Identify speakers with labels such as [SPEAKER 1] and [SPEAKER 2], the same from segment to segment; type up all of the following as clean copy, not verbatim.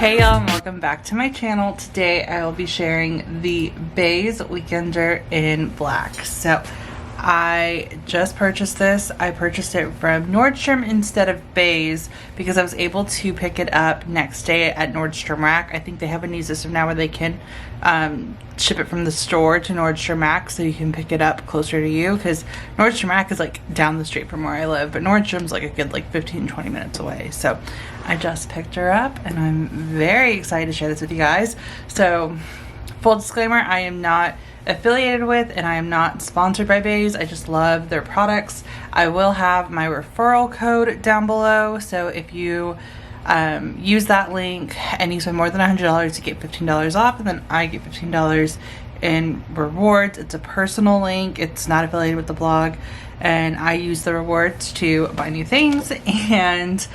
[SPEAKER 1] Hey y'all, and welcome back to my channel. Today I will be sharing the Beis Weekender in black. So I just purchased this. I purchased it from Nordstrom instead of Beis because I was able to pick it up next day at Nordstrom Rack. I think they have a new system now where they can ship it from the store to Nordstrom Rack, so you can pick it up closer to you, because Nordstrom Rack is like down the street from where I live, but Nordstrom's like a good 15-20 minutes away. So I just picked her up and I'm very excited to share this with you guys. So full disclaimer, I am not affiliated with and I am not sponsored by Beis. I just love their products. I will have my referral code down below, so if you use that link and you spend more than $100, you get $15 off, and then I get $15 in rewards. It's a personal link, it's not affiliated with the blog, and I use the rewards to buy new things and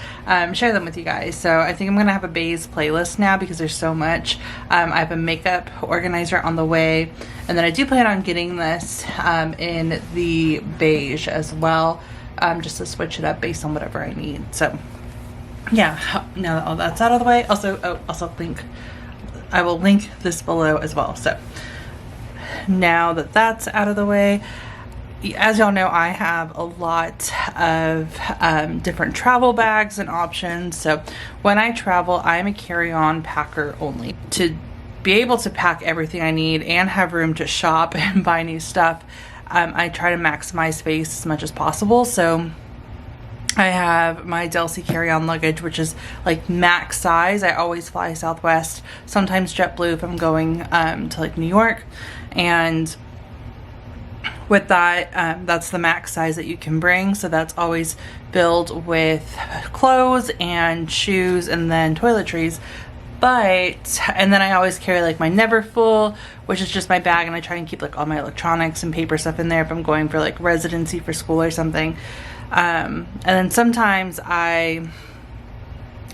[SPEAKER 1] share them with you guys. So I think I'm gonna have a Beis playlist now because there's so much. I have a makeup organizer on the way, and then I do plan on getting this in the beige as well, just to switch it up based on whatever I need. So yeah, now that all that's out of the way, I will link this below as well. So now that that's out of the way, as y'all know, I have a lot of different travel bags and options. So when I travel, I'm a carry-on packer only. To be able to pack everything I need and have room to shop and buy new stuff, I try to maximize space as much as possible. So I have my Delcy carry-on luggage, which is like max size. I always fly Southwest, sometimes JetBlue if I'm going to like New York, and with that, that's the max size that you can bring. So that's always filled with clothes and shoes and then toiletries. And then I always carry like my Never Full, which is just my bag, and I try and keep like all my electronics and paper stuff in there if I'm going for like residency for school or something. And then sometimes I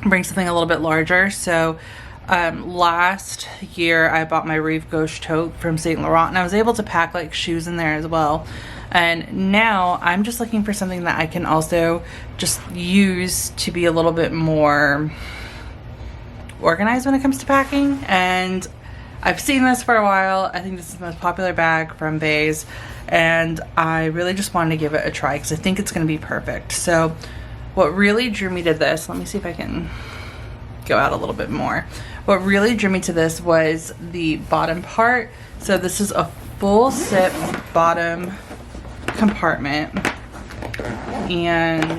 [SPEAKER 1] bring something a little bit larger. So last year I bought my Rive Gauche tote from St. Laurent, and I was able to pack like shoes in there as well. And now I'm just looking for something that I can also just use to be a little bit more organized when it comes to packing. And I've seen this for a while. I think this is the most popular bag from Beis, and I really just wanted to give it a try because I think it's going to be perfect. So what really drew me to this, let me see if I can go out a little bit more. What really drew me to this was the bottom part. So this is a full zip bottom compartment, and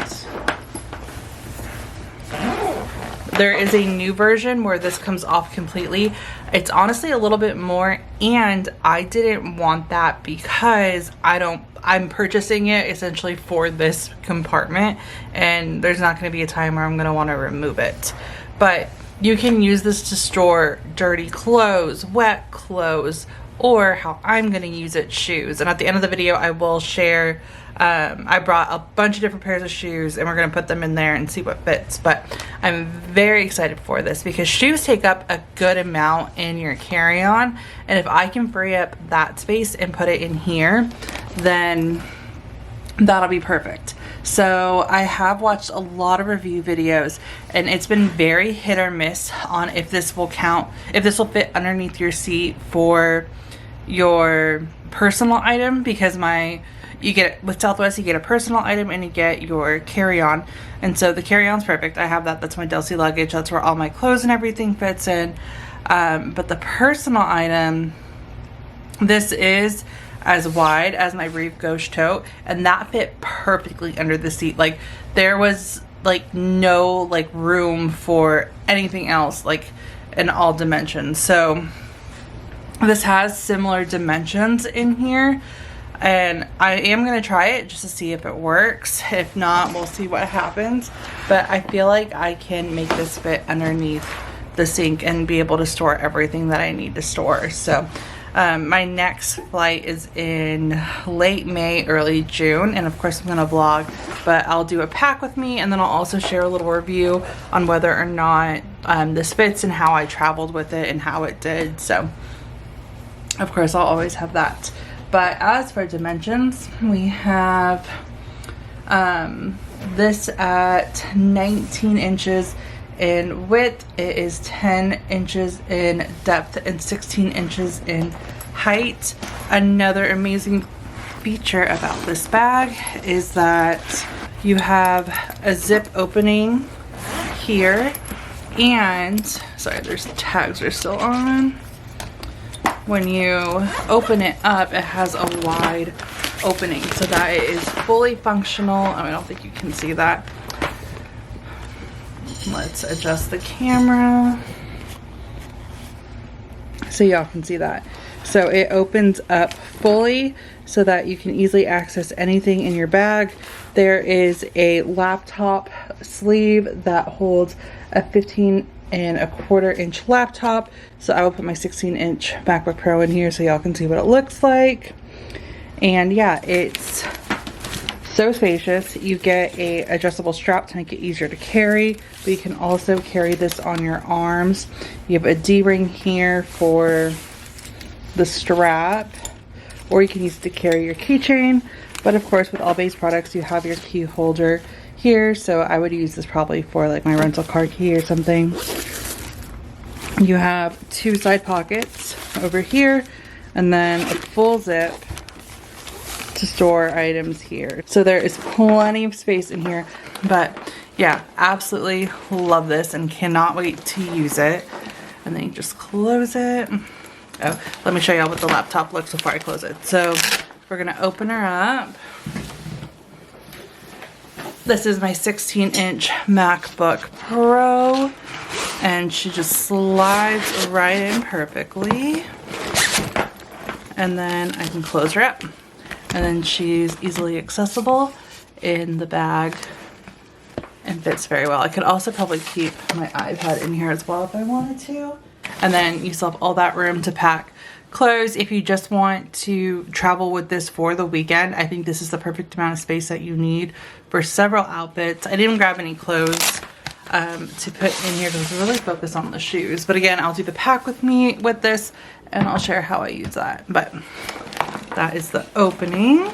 [SPEAKER 1] there is a new version where this comes off completely. It's honestly a little bit more, and I didn't want that because I'm purchasing it essentially for this compartment, and there's not going to be a time where I'm going to want to remove it. But you can use this to store dirty clothes, wet clothes, or how I'm going to use it, shoes. And at the end of the video I will share, I brought a bunch of different pairs of shoes and we're going to put them in there and see what fits. But I'm very excited for this because shoes take up a good amount in your carry-on, and if I can free up that space and put it in here, then that'll be perfect. So I have watched a lot of review videos, and it's been very hit or miss on if this will count, if this will fit underneath your seat for your personal item, because you get, with Southwest, you get a personal item and you get your carry-on. And so the carry-on's perfect. I have that. That's my Delcy luggage. That's where all my clothes and everything fits in. But the personal item, this is as wide as my Rive Gauche tote, and that fit perfectly under the seat. Like there was like no like room for anything else, like in all dimensions. So this has similar dimensions in here, and I am going to try it just to see if it works. If not, we'll see what happens. But I feel like I can make this fit underneath the sink and be able to store everything that I need to store. So my next flight is in late May, early June, and of course I'm going to vlog, but I'll do a pack with me, and then I'll also share a little review on whether or not this fits and how I traveled with it and how it did. So of course I'll always have that. But as for dimensions, we have this at 19 inches in width, it is 10 inches in depth, and 16 inches in height. Another amazing feature about this bag is that you have a zip opening here, and sorry, there's tags are still on. When you open it up, it has a wide opening so that it is fully functional. I don't think you can see that. Let's adjust the camera so y'all can see that. So it opens up fully so that you can easily access anything in your bag. There is a laptop sleeve that holds a 15.25-inch laptop. So I will put my 16-inch MacBook Pro in here so y'all can see what it looks like. And yeah, it's so spacious. You get a adjustable strap to make it easier to carry, but you can also carry this on your arms. You have a D-ring here for the strap, or you can use it to carry your keychain. But of course, with all Beis products, you have your key holder here, so I would use this probably for like my rental car key or something. You have two side pockets over here, and then a full zip to store items here. So there is plenty of space in here, but yeah, absolutely love this and cannot wait to use it. And then you just close it. Oh, let me show y'all what the laptop looks before I close it. So we're gonna open her up. This is my 16-inch MacBook Pro, and she just slides right in perfectly. And then I can close her up. And then she's easily accessible in the bag and fits very well. I could also probably keep my iPad in here as well if I wanted to. And then you still have all that room to pack clothes. If you just want to travel with this for the weekend, I think this is the perfect amount of space that you need for several outfits. I didn't grab any clothes to put in here because I was really focused on the shoes. But again, I'll do the pack with me with this and I'll share how I use that. But that is the opening.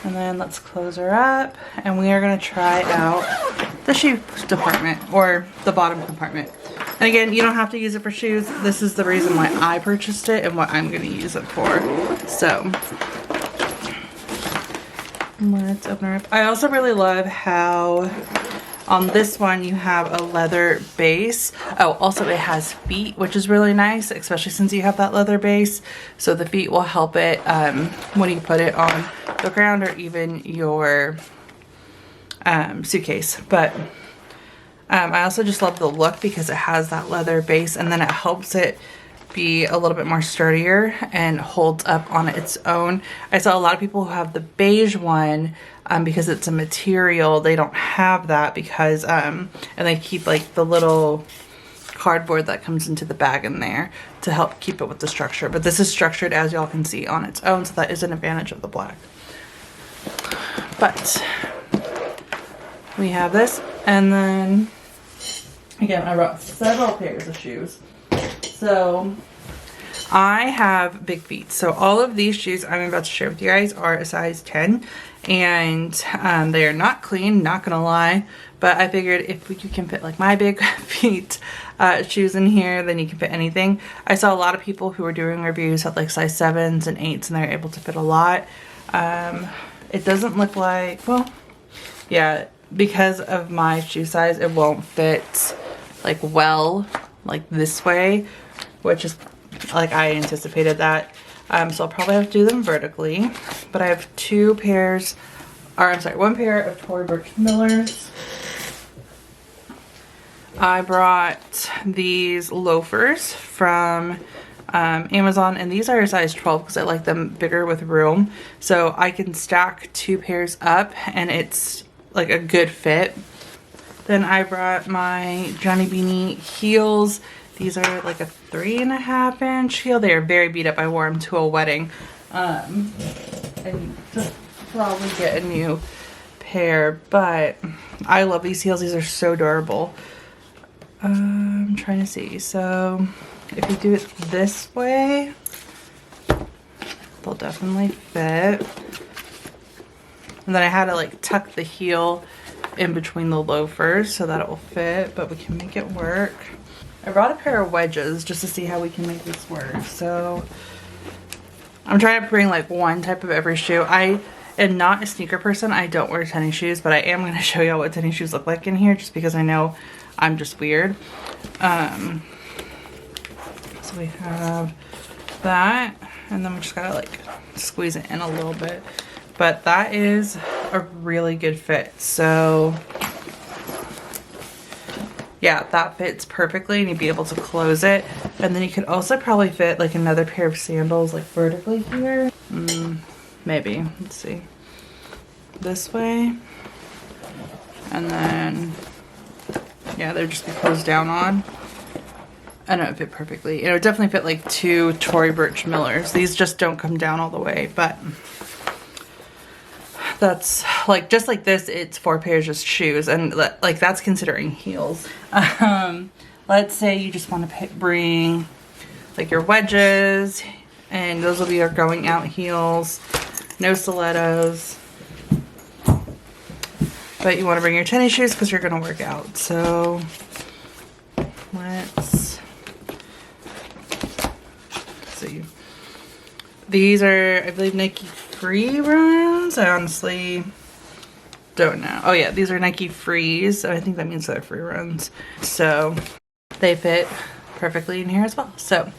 [SPEAKER 1] And then let's close her up and we are going to try out the shoe department, or the bottom compartment. And again, you don't have to use it for shoes. This is the reason why I purchased it and what I'm going to use it for. So let's open her up. I also really love how on this one you have a leather base. Oh, also it has feet, which is really nice, especially since you have that leather base. So the feet will help it when you put it on the ground or even your suitcase. But I also just love the look because it has that leather base, and then it helps it be a little bit more sturdier and holds up on its own. I saw a lot of people who have the beige one because it's a material. They don't have that because and they keep like the little cardboard that comes into the bag in there to help keep it with the structure. But this is structured, as y'all can see, on its own, so that is an advantage of the black. But we have this, and then again, I brought several pairs of shoes. So I have big feet. So all of these shoes I'm about to share with you guys are a size 10, and they are not clean, not gonna lie, but I figured if you can fit like my big feet shoes in here, then you can fit anything. I saw a lot of people who were doing reviews at like size 7s and 8s, and they're able to fit a lot. It doesn't look like, well, yeah, because of my shoe size, it won't fit like well, like this way, which is like I anticipated that. So I'll probably have to do them vertically, but I have two pairs, or I'm sorry, one pair of Tory Burch Millers. I brought these loafers from Amazon, and these are a size 12 because I like them bigger with room, so I can stack two pairs up and it's like a good fit. Then I brought my Johnny Beanie heels. These are like a 3.5-inch heel. They are very beat up. I wore them to a wedding. I need to probably get a new pair, but I love these heels. These are so durable. I'm trying to see. So if you do it this way, they'll definitely fit. And then I had to like tuck the heel in between the loafers so that it will fit, but we can make it work. I brought a pair of wedges just to see how we can make this work. So I'm trying to bring like one type of every shoe. I am not a sneaker person. I don't wear tennis shoes, but I am going to show y'all what tennis shoes look like in here just because I know I'm just weird. So we have that, and then we just gotta like squeeze it in a little bit. But that is a really good fit. So yeah, that fits perfectly, and you'd be able to close it. And then you could also probably fit like another pair of sandals like vertically here. Maybe, let's see. This way. And then, yeah, they'd just be closed down on. And it would fit perfectly. It would definitely fit like 2 Tory Burch Millers. These just don't come down all the way, but that's like, just like this, it's 4 pairs of shoes, and like that's considering heels. Let's say you just want to bring like your wedges, and those will be your going out heels, no stilettos, but you want to bring your tennis shoes because you're going to work out. So let's see. These are, I believe, Nike Free runs. I honestly don't know. Oh yeah, these are Nike Frees. So I think that means they're free runs. So they fit perfectly in here as well. So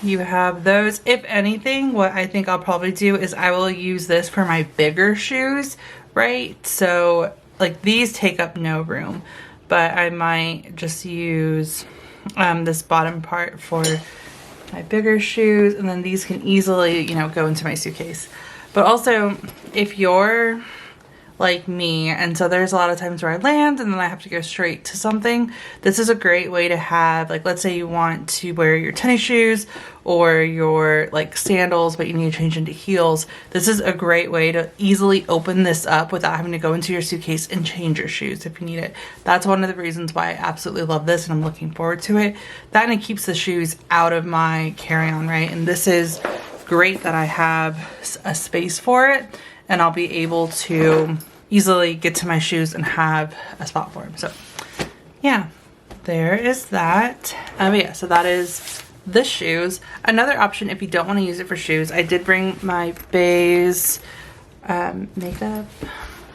[SPEAKER 1] you have those. If anything, what I think I'll probably do is I will use this for my bigger shoes, right? So like these take up no room, but I might just use this bottom part for my bigger shoes, and then these can easily, you know, go into my suitcase. But also, if you're like me, and so there's a lot of times where I land and then I have to go straight to something, this is a great way to have, like, let's say you want to wear your tennis shoes or your like sandals, but you need to change into heels. This is a great way to easily open this up without having to go into your suitcase and change your shoes if you need it. That's one of the reasons why I absolutely love this, and I'm looking forward to it. That, and it keeps the shoes out of my carry-on, right? And this is great that I have a space for it, and I'll be able to easily get to my shoes and have a spot for them. So yeah, there is that. But yeah, so that is the shoes. Another option, if you don't want to use it for shoes, I did bring my Beis makeup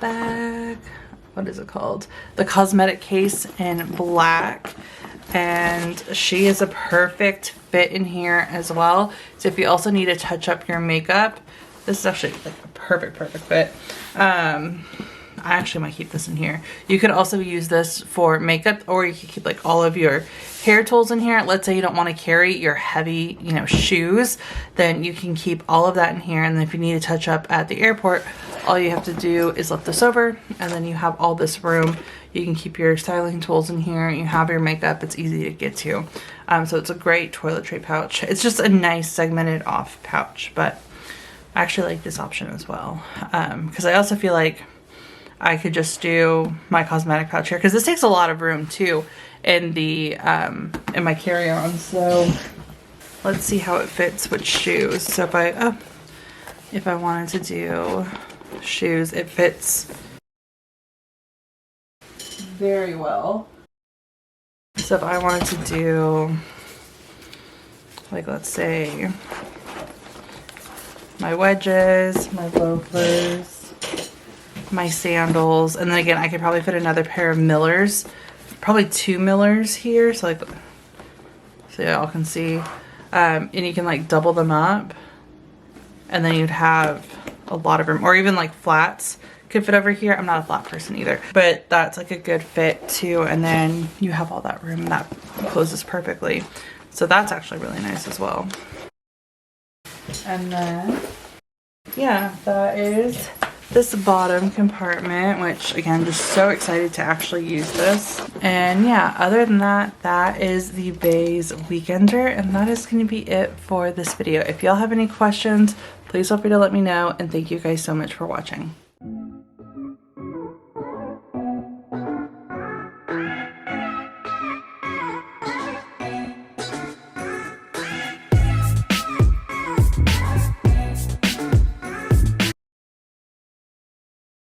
[SPEAKER 1] bag. What is it called? The cosmetic case in black. And she is a perfect fit in here as well. So if you also need to touch up your makeup, this is actually like a perfect fit. I actually might keep this in here. You could also use this for makeup, or you could keep like all of your hair tools in here. Let's say you don't want to carry your heavy, you know, shoes, then you can keep all of that in here. And then if you need to touch up at the airport, all you have to do is lift this over, and then you have all this room. You can keep your styling tools in here. You have your makeup. It's easy to get to. So it's a great toiletry pouch. It's just a nice segmented off pouch, but I actually like this option as well. Because I also feel like I could just do my cosmetic pouch here, because this takes a lot of room too in the in my carry-on. So let's see how it fits with shoes. So if I wanted to do shoes, it fits very well. So if I wanted to do, like, let's say my wedges, my loafers, my sandals, and then again I could probably fit another pair of Millers, probably 2 Millers here, so like, so y'all can see, and you can like double them up, and then you'd have a lot of room. Or even like flats could fit over here. I'm not a flat person either, but that's like a good fit too. And then you have all that room, and that closes perfectly, so that's actually really nice as well. And then yeah, that is this bottom compartment, which again, just so excited to actually use this. And yeah, other than that, that is the Beis Weekender, and that is going to be it for this video. If y'all have any questions, please feel free to let me know, and thank you guys so much for watching.